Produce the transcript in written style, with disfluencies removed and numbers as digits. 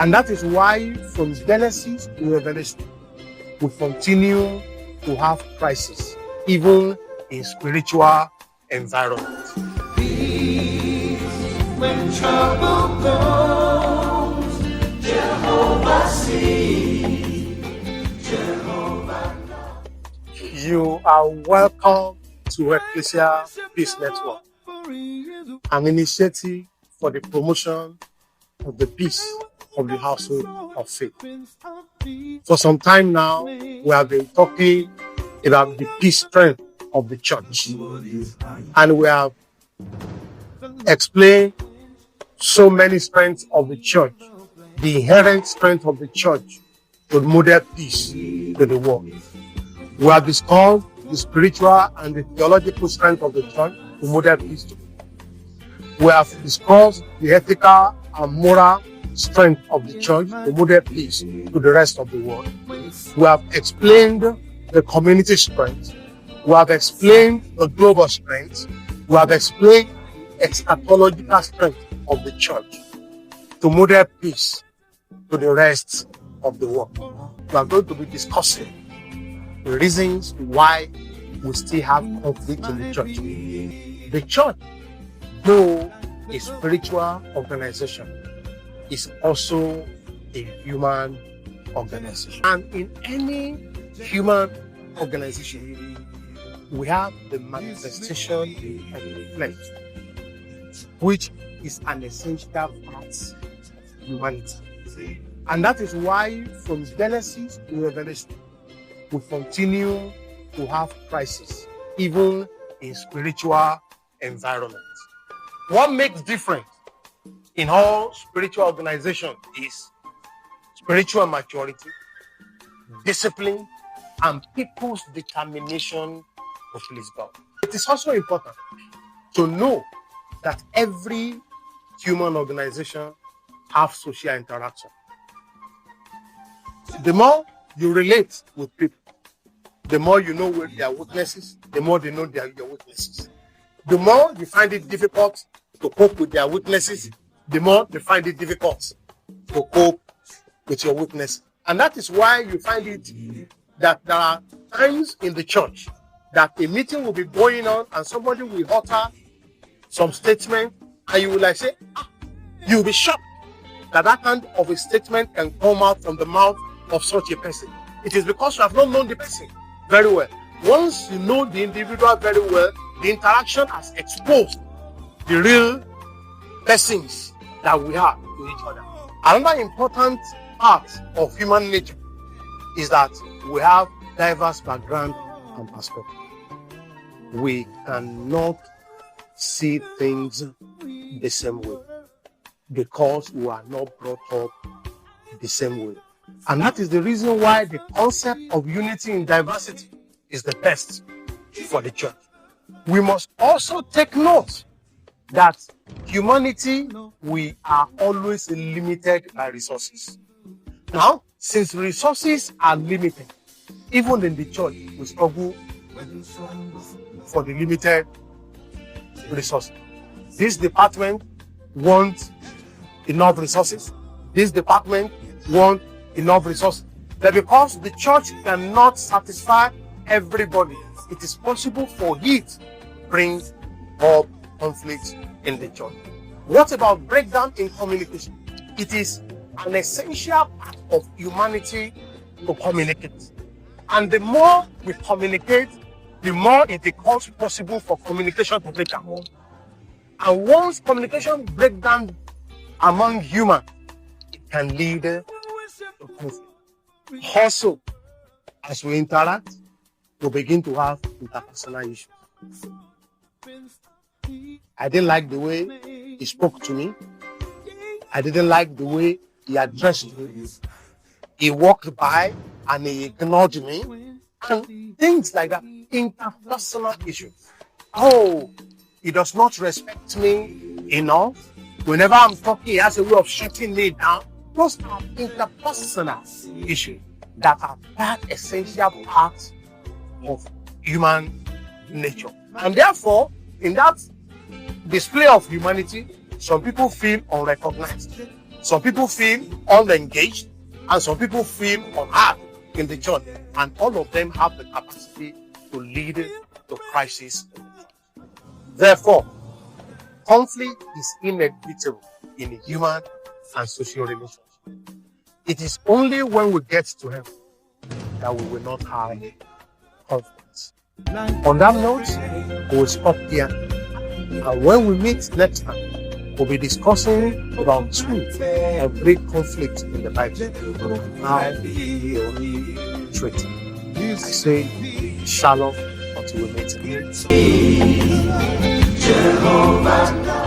And that is why from Genesis to Revelation, we continue to have crisis, even in spiritual environments. Peace when trouble comes, Jehovah sees, Jehovah knows. You are welcome to Ekklesia Peace Network, an initiative for the promotion of the peace of the household of faith. For some time now, we have been talking about the peace strength of the church, and we have explained so many strengths of the church, the inherent strength of the church to model peace to the world. We have discussed the spiritual and the theological strength of the church to model peace to the world. We have discussed the ethical and moral strength of the church to model peace to the rest of the world. We have explained the community strength. We have explained the global strength. We have explained the eschatological strength of the church to model peace to the rest of the world. We are going to be discussing the reasons why we still have conflict in the church. The church, though a spiritual organization, is also a human organization. And in any human organization, we have the manifestation of the flesh, which is an essential part of humanity. And that is why from Genesis to Revelation, we continue to have crisis, even in spiritual environments. What makes difference in all spiritual organizations is spiritual maturity, discipline, and people's determination to please God. It is also important to know that every human organization has social interaction. The more you relate with people, the more you know their weaknesses, the more they know your weaknesses. The more you find it difficult to cope with their weaknesses, the more they find it difficult to cope with your weakness. And that is why you find it that there are times in the church that a meeting will be going on and somebody will utter some statement and you will say, you'll be shocked that that kind of a statement can come out from the mouth of such a person. It is because you have not known the person very well. Once you know the individual very well, the interaction has exposed the real persons that we have to each other. Another important part of human nature is that we have diverse background and perspective. We cannot see things the same way because we are not brought up the same way. And that is the reason why the concept of unity in diversity is the best for the church. We must also take note that humanity, we are always limited by resources. Now, since resources are limited, even in the church, we struggle for the limited resources. This department wants enough resources. This department wants enough resources. But because the church cannot satisfy everybody, it is possible for it to bring up conflict in the church. What about breakdown in communication? It is an essential part of humanity to communicate. And the more we communicate, the more it becomes possible for communication to break down. And once communication breaks down among humans, it can lead to conflict. Also, as we interact, we begin to have interpersonal issues. I didn't like the way he spoke to me. I didn't like the way he addressed me. He walked by and he ignored me. And things like that. Interpersonal issues. Oh, he does not respect me enough. Whenever I'm talking, he has a way of shutting me down. Those are interpersonal issues that are that essential part of human nature. And therefore, in that display of humanity, some people feel unrecognized. Some people feel unengaged, and some people feel unhappy in the church, and all of them have the capacity to lead to crisis. Therefore, conflict is inevitable in human and social relations. It is only when we get to heaven that we will not have conflict. On that note, we will stop here. And when we meet next time, we'll be discussing round 2 of great conflict in the Bible. How we treat it. I say shalom until we meet again. Jehovah.